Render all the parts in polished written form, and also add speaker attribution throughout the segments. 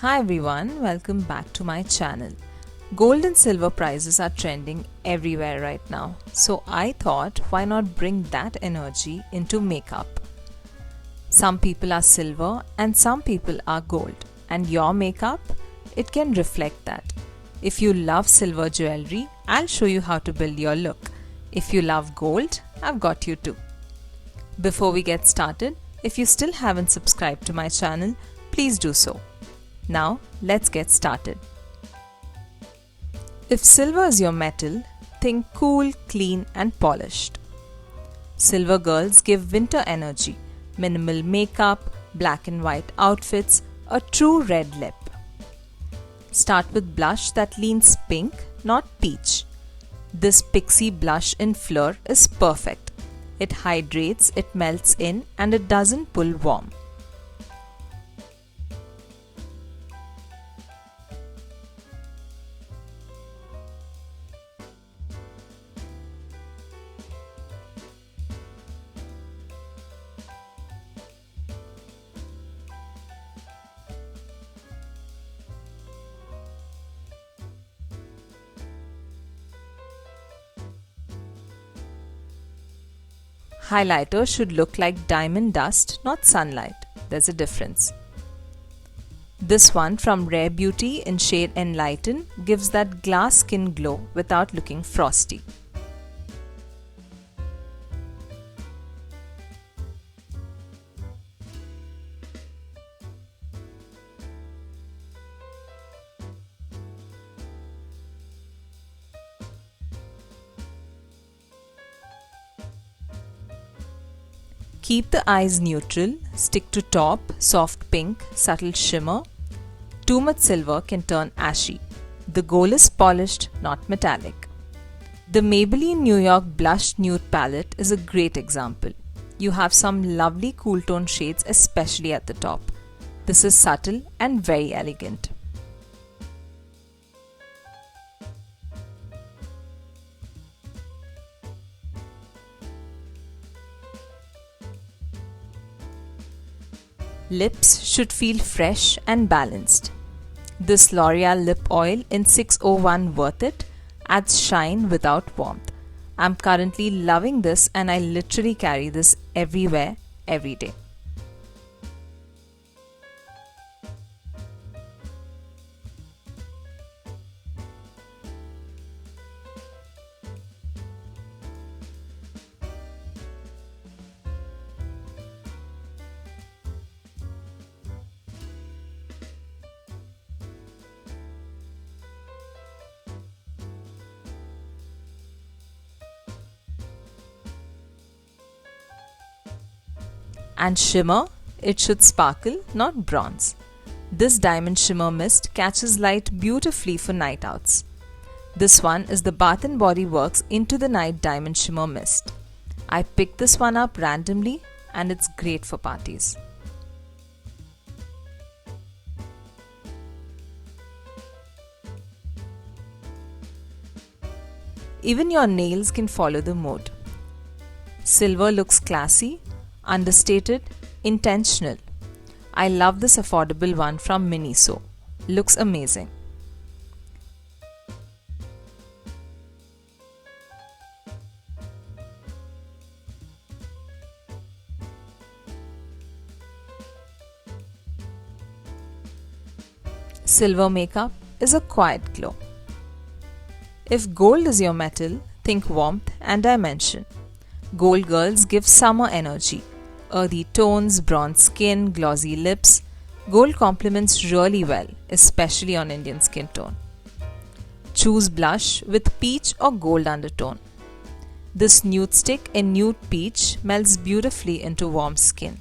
Speaker 1: Hi everyone, welcome back to my channel. Gold and silver prices are trending everywhere right now. So I thought, why not bring that energy into makeup? Some people are silver and some people are gold. And your makeup, it can reflect that. If you love silver jewelry, I'll show you how to build your look. If you love gold, I've got you too. Before we get started, if you still haven't subscribed to my channel, please do so. Now, let's get started. If silver is your metal, think cool, clean and polished. Silver girls give winter energy, minimal makeup, black and white outfits, a true red lip. Start with blush that leans pink, not peach. This pixie blush in Fleur is perfect. It hydrates, it melts in and it doesn't pull warm. Highlighter should look like diamond dust, not sunlight. There's a difference. This one from Rare Beauty in shade Enlighten gives that glass skin glow without looking frosty. Keep the eyes neutral, stick to top, soft pink, subtle shimmer. Too much silver can turn ashy. The goal is polished, not metallic. The Maybelline New York Blush Nude Palette is a great example. You have some lovely cool tone shades, especially at the top. This is subtle and very elegant. Lips should feel fresh and balanced. This L'Oreal lip oil in 601 Worth It adds shine without warmth. I'm currently loving this and I literally carry this everywhere, every day. And shimmer, it should sparkle, not bronze. This diamond shimmer mist catches light beautifully for night outs. This one is the Bath & Body Works Into the Night Diamond Shimmer Mist. I picked this one up randomly and it's great for parties. Even your nails can follow the mood. Silver looks classy, understated, intentional. I love this affordable one from Miniso. Looks amazing. Silver makeup is a quiet glow. If gold is your metal, think warmth and dimension. Gold girls give summer energy. Earthy tones, bronze skin, glossy lips. Gold complements really well, especially on Indian skin tone. Choose blush with peach or gold undertone. This nude stick in nude peach melts beautifully into warm skin.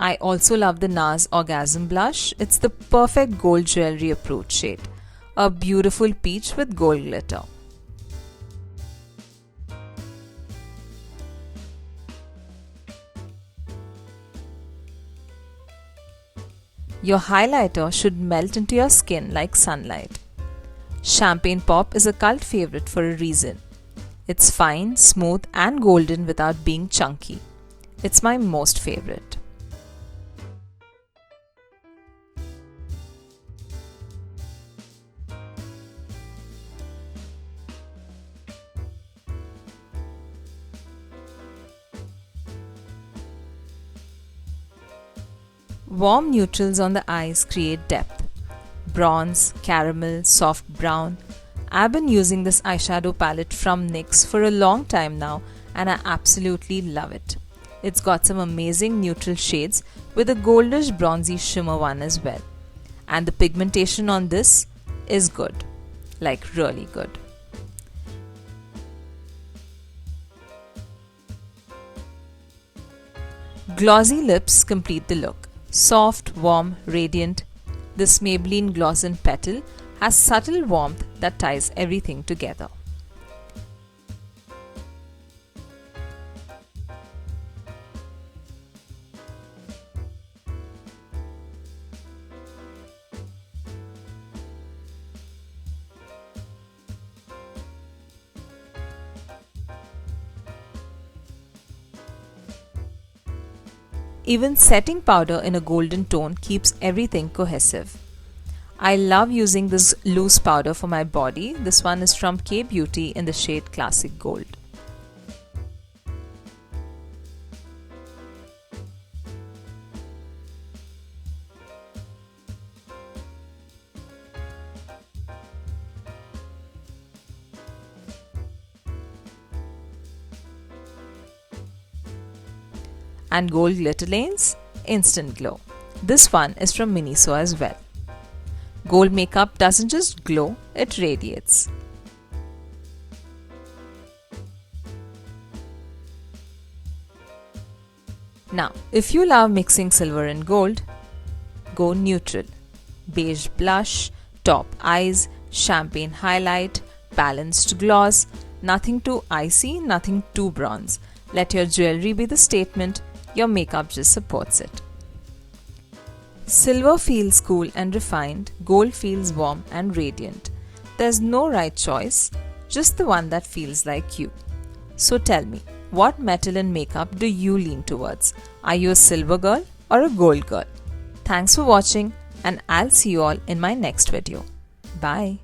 Speaker 1: I also love the NARS Orgasm Blush. It's the perfect gold jewelry approach shade. A beautiful peach with gold glitter. Your highlighter should melt into your skin like sunlight. Champagne Pop is a cult favorite for a reason. It's fine, smooth and golden without being chunky. It's my most favorite. Warm neutrals on the eyes create depth. Bronze, caramel, soft brown. I've been using this eyeshadow palette from NYX for a long time now and I absolutely love it. It's got some amazing neutral shades with a goldish bronzy shimmer one as well. And the pigmentation on this is good. Like really good. Glossy lips complete the look. Soft, warm, radiant. This Maybelline Gloss and Petal has subtle warmth that ties everything together. Even setting powder in a golden tone keeps everything cohesive. I love using this loose powder for my body. This one is from K Beauty in the shade Classic Gold. And gold glitter lanes, instant glow. This one is from Miniso as well. Gold makeup doesn't just glow, it radiates. Now, if you love mixing silver and gold, go neutral. Beige blush, top eyes, champagne highlight, balanced gloss, nothing too icy, nothing too bronze. Let your jewelry be the statement, your makeup just supports it. Silver feels cool and refined, gold feels warm and radiant. There's no right choice, just the one that feels like you. So tell me, what metal in makeup do you lean towards? Are you a silver girl or a gold girl? Thanks for watching and I'll see you all in my next video. Bye.